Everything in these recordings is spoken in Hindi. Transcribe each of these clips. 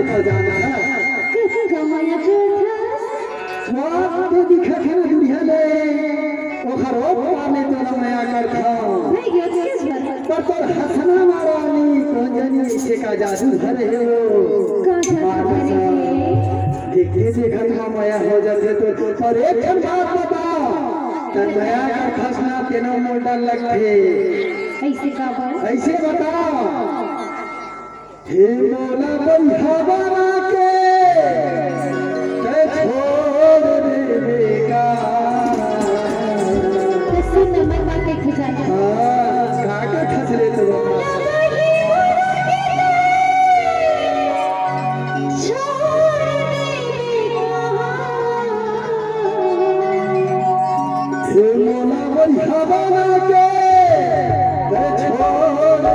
कथा जाना कथा माया कथा स्वाद दिखा के दुनिया में ओ खरो पाने तो ना माया करता नहीं गया किस बात पर हंसना मारानी कौन जानी इसे का जादू भरे हो देखते देखत ना माया हो जाते तो और एक बात बता तन माया का फंसना तेना मोटा लगते ऐसे का बात ऐसे बता हे मोला बंधावा के छोड़ देगा कैसे नमन बातें खजाना हां का खस ले तो हे मोला बंधावा के छोड़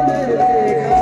देगा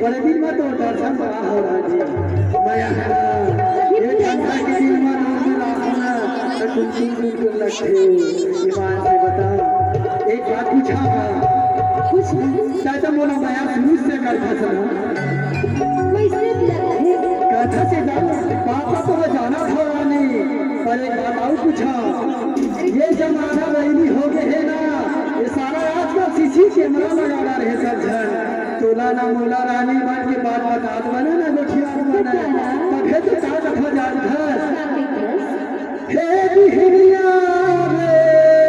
बड़े दिन में तो दर्शन बड़ा हो रहा जी माया ये ठंडा के दिन में रोज राहना तो तुम लगते ईमान से बता एक बात पूछा कुछ चाचा बोला माया शुरू से कर फसला वैसे लगते कथा से पापा तो जाना था नहीं पर एक बात और पूछा ये जमाना नहीं हो गए है ना ये सारा आजकल सीसी कैमरा लगा रहे सब जन तोला ना मोला रानी मान के बात बता बना ना गोठिया बना तब तो का कथा जान घर